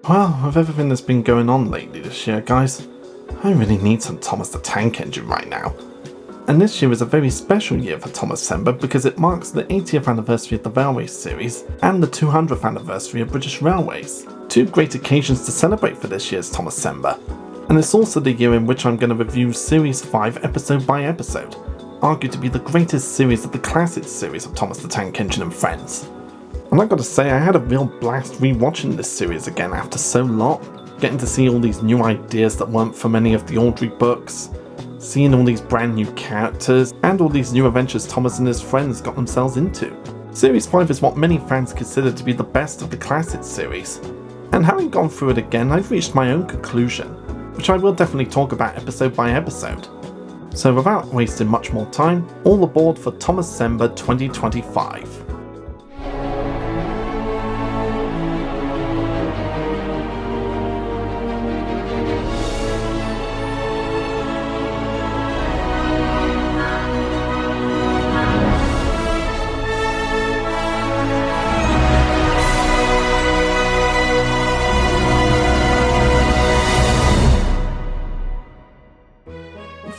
Well, with everything that's been going on lately this year, guys, I really need some Thomas the Tank Engine right now. And this year is a very special year for Thomascember because it marks the 80th anniversary of the Railway series and the 200th anniversary of British Railways. Two great occasions to celebrate for this year's Thomascember. And it's also the year in which I'm going to review Series 5 episode by episode, argued to be the greatest series of the classic series of Thomas the Tank Engine and Friends. And I've got to say, I had a real blast rewatching this series again after so long, getting to see all these new ideas that weren't from any of the Audrey books, seeing all these brand new characters, and all these new adventures Thomas and his friends got themselves into. Series 5 is what many fans consider to be the best of the classic series, and having gone through it again, I've reached my own conclusion, which I will definitely talk about episode by episode. So without wasting much more time, all aboard for Thomascember 2025.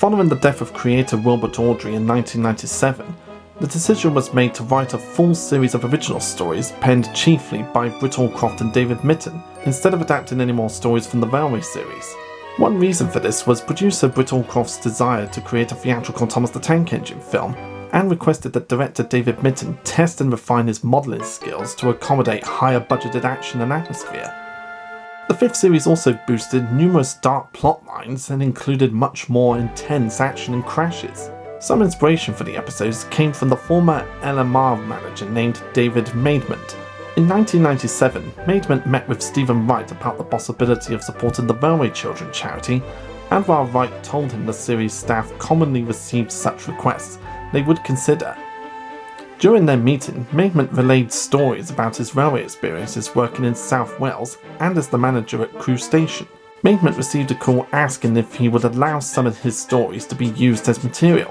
Following the death of creator Wilbert Awdry in 1997, the decision was made to write a full series of original stories penned chiefly by Britt Allcroft and David Mitton, instead of adapting any more stories from the Railway series. One reason for this was producer Britt Allcroft's desire to create a theatrical Thomas the Tank Engine film, and requested that director David Mitton test and refine his modelling skills to accommodate higher budgeted action and atmosphere. The fifth series also boosted numerous dark plot lines and included much more intense action and crashes. Some inspiration for the episodes came from the former LMR manager named David Maidment. In 1997, Maidment met with Stephen Wright about the possibility of supporting the Railway Children charity, and while Wright told him the series staff commonly received such requests, they would consider. During their meeting, Maidment relayed stories about his railway experiences working in South Wales and as the manager at Crewe Station. Maidment received a call asking if he would allow some of his stories to be used as material.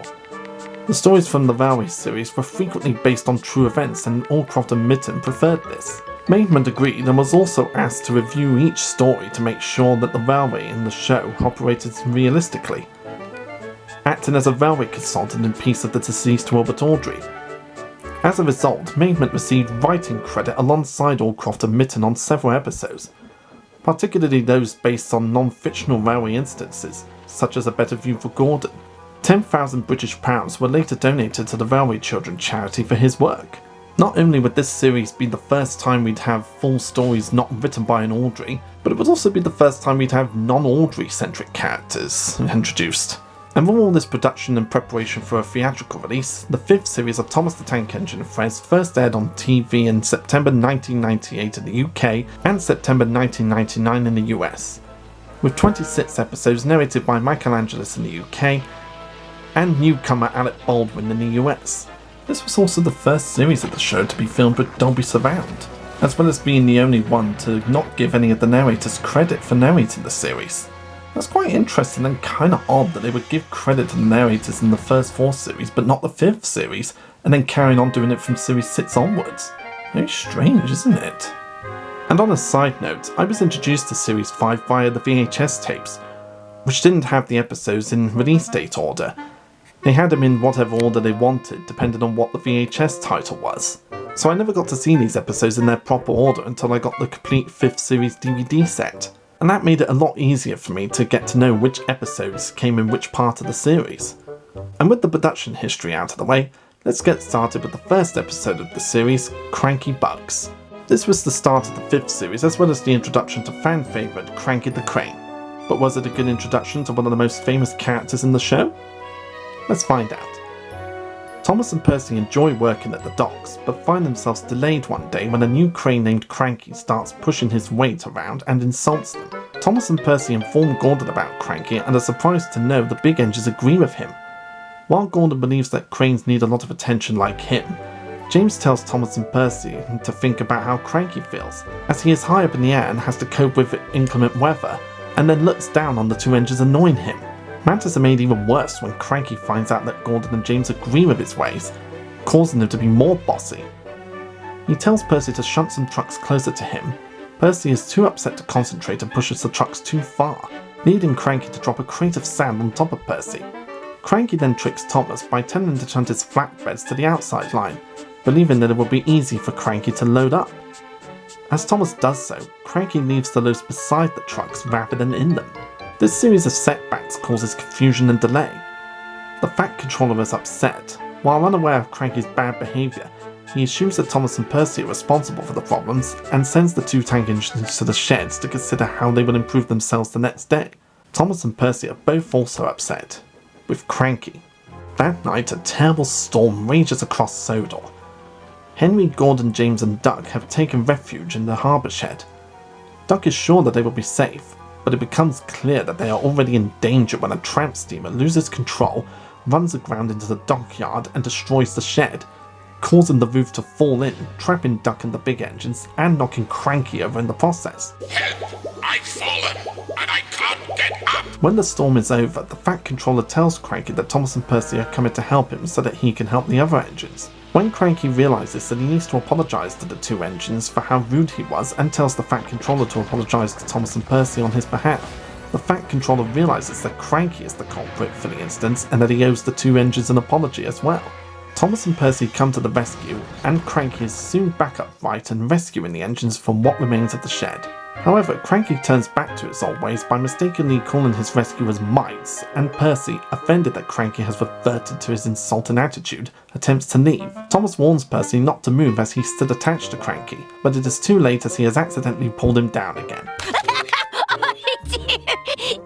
The stories from the Railway series were frequently based on true events, and Allcroft and Mitton preferred this. Maidment agreed and was also asked to review each story to make sure that the railway in the show operated realistically, acting as a railway consultant in piece of the deceased Wilbert Awdry. As a result, Maidment received writing credit alongside Allcroft and Mitton on several episodes, particularly those based on non-fictional railway instances, such as A Better View for Gordon. £10,000 were later donated to the Railway Children charity for his work. Not only would this series be the first time we'd have full stories not written by an Awdry, but it would also be the first time we'd have non-Awdry-centric characters introduced. And with all this production and preparation for a theatrical release, the fifth series of Thomas the Tank Engine and Friends first aired on TV in September 1998 in the UK and September 1999 in the US, with 26 episodes narrated by Michael Angelis in the UK and newcomer Alec Baldwin in the US. This was also the first series of the show to be filmed with Dolby Surround, as well as being the only one to not give any of the narrators credit for narrating the series. That's quite interesting and kinda odd that they would give credit to the narrators in the first four series but not the fifth series, and then carrying on doing it from series 6 onwards. Very strange, isn't it? And on a side note, I was introduced to series 5 via the VHS tapes, which didn't have the episodes in release date order. They had them in whatever order they wanted, depending on what the VHS title was. So I never got to see these episodes in their proper order until I got the complete 5th series DVD set. And that made it a lot easier for me to get to know which episodes came in which part of the series. And with the production history out of the way, let's get started with the first episode of the series, Cranky Bugs. This was the start of the 5th series, as well as the introduction to fan favourite Cranky the Crane. But was it a good introduction to one of the most famous characters in the show? Let's find out. Thomas and Percy enjoy working at the docks, but find themselves delayed one day when a new crane named Cranky starts pushing his weight around and insults them. Thomas and Percy inform Gordon about Cranky and are surprised to know the big engines agree with him. While Gordon believes that cranes need a lot of attention like him, James tells Thomas and Percy to think about how Cranky feels, as he is high up in the air and has to cope with inclement weather, and then looks down on the two engines annoying him. Matters are made even worse when Cranky finds out that Gordon and James agree with his ways, causing him to be more bossy. He tells Percy to shunt some trucks closer to him, Percy is too upset to concentrate and pushes the trucks too far, leading Cranky to drop a crate of sand on top of Percy. Cranky then tricks Thomas by telling him to shunt his flatbeds to the outside line, believing that it will be easy for Cranky to load up. As Thomas does so, Cranky leaves the loads beside the trucks rather than in them. This series of setbacks causes confusion and delay. The Fat Controller is upset. While unaware of Cranky's bad behaviour, he assumes that Thomas and Percy are responsible for the problems and sends the two tank engines to the sheds to consider how they will improve themselves the next day. Thomas and Percy are both also upset, with Cranky. That night, a terrible storm rages across Sodor. Henry, Gordon, James and Duck have taken refuge in the harbour shed. Duck is sure that they will be safe, but it becomes clear that they are already in danger when a tramp steamer loses control, runs aground into the dockyard and destroys the shed, causing the roof to fall in, trapping Duck in the big engines and knocking Cranky over in the process. Help! I've fallen, and I can't get up! When the storm is over, the Fat Controller tells Cranky that Thomas and Percy are coming to help him so that he can help the other engines. When Cranky realises that he needs to apologise to the two engines for how rude he was and tells the Fat Controller to apologise to Thomas and Percy on his behalf, the Fat Controller realises that Cranky is the culprit for the incident and that he owes the two engines an apology as well. Thomas and Percy come to the rescue, and Cranky is soon back upright and rescuing the engines from what remains of the shed. However, Cranky turns back to his old ways by mistakenly calling his rescuers mites, and Percy, offended that Cranky has reverted to his insulting attitude, attempts to leave. Thomas warns Percy not to move as he stood attached to Cranky, but it is too late as he has accidentally pulled him down again.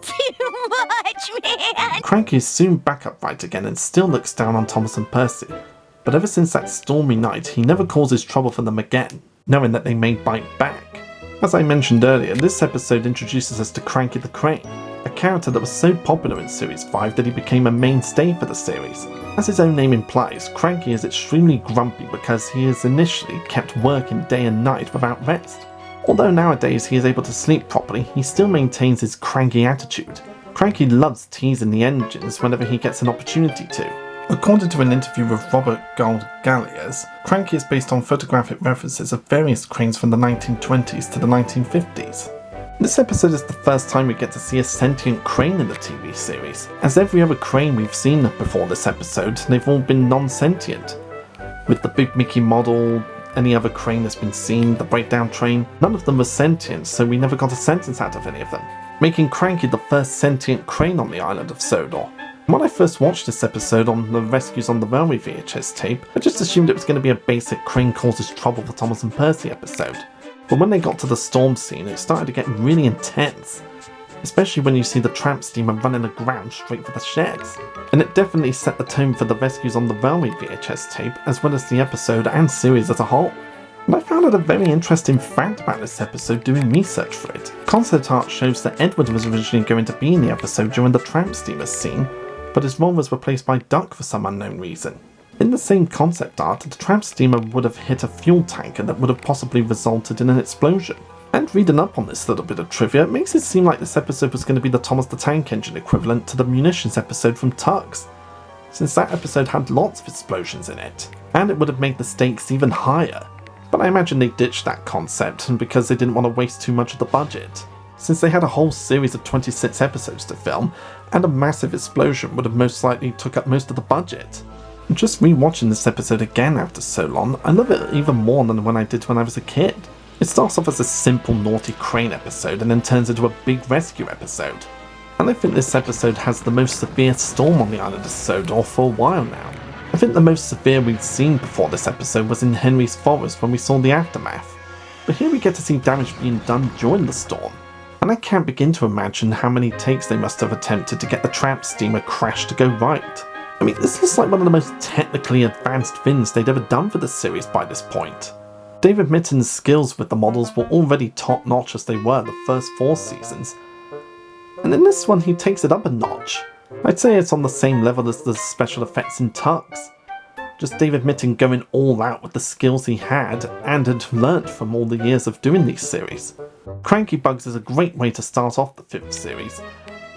Too much, man! Cranky is soon back upright again and still looks down on Thomas and Percy, but ever since that stormy night he never causes trouble for them again, knowing that they may bite back. As I mentioned earlier, this episode introduces us to Cranky the Crane, a character that was so popular in Series 5 that he became a mainstay for the series. As his own name implies, Cranky is extremely grumpy because he is initially kept working day and night without rest. Although nowadays he is able to sleep properly, he still maintains his cranky attitude. Cranky loves teasing the engines whenever he gets an opportunity to. According to an interview with Robert Gold Galliers, Cranky is based on photographic references of various cranes from the 1920s to the 1950s. This episode is the first time we get to see a sentient crane in the TV series. As every other crane we've seen before this episode, they've all been non-sentient. With the Big Mickey model, any other crane that's been seen, the breakdown train, none of them was sentient, so we never got a sentence out of any of them, making Cranky the first sentient crane on the island of Sodor. When I first watched this episode on the Rescues on the Railway VHS tape, I just assumed it was going to be a basic crane causes trouble for Thomas and Percy episode. But when they got to the storm scene, it started to get really intense, especially when you see the tramp steamer running aground straight for the sheds. And it definitely set the tone for the Rescues on the Railway VHS tape, as well as the episode and series as a whole. And I found out a very interesting fact about this episode doing research for it. Concept art shows that Edward was originally going to be in the episode during the tramp steamer scene, but his role was replaced by Duck for some unknown reason. In the same concept art, the tramp steamer would have hit a fuel tanker that would have possibly resulted in an explosion. And reading up on this little bit of trivia, it makes it seem like this episode was going to be the Thomas the Tank Engine equivalent to the munitions episode from Tugs, since that episode had lots of explosions in it, and it would have made the stakes even higher. But I imagine they ditched that concept because they didn't want to waste too much of the budget, since they had a whole series of 26 episodes to film, and a massive explosion would have most likely took up most of the budget. Just rewatching this episode again after so long, I love it even more than when I did when I was a kid. It starts off as a simple naughty crane episode and then turns into a big rescue episode. And I think this episode has the most severe storm on the island of Sodor for a while now. I think the most severe we'd seen before this episode was in Henry's Forest when we saw the aftermath. But here we get to see damage being done during the storm. And I can't begin to imagine how many takes they must have attempted to get the tramp steamer crash to go right. I mean, this is like one of the most technically advanced things they'd ever done for the series by this point. David Mitten's skills with the models were already top-notch as they were the first 4 seasons, and in this one he takes it up a notch. I'd say it's on the same level as the special effects in Tugs. Just David Mitten going all out with the skills he had and had learnt from all the years of doing these series. Cranky Bugs is a great way to start off the 5th series,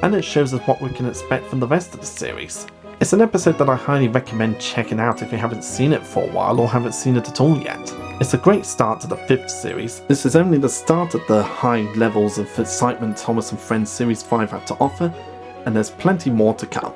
and it shows us what we can expect from the rest of the series. It's an episode that I highly recommend checking out if you haven't seen it for a while or haven't seen it at all yet. It's a great start to the 5th series. This is only the start of the high levels of excitement Thomas and Friends Series 5 have to offer, and there's plenty more to come.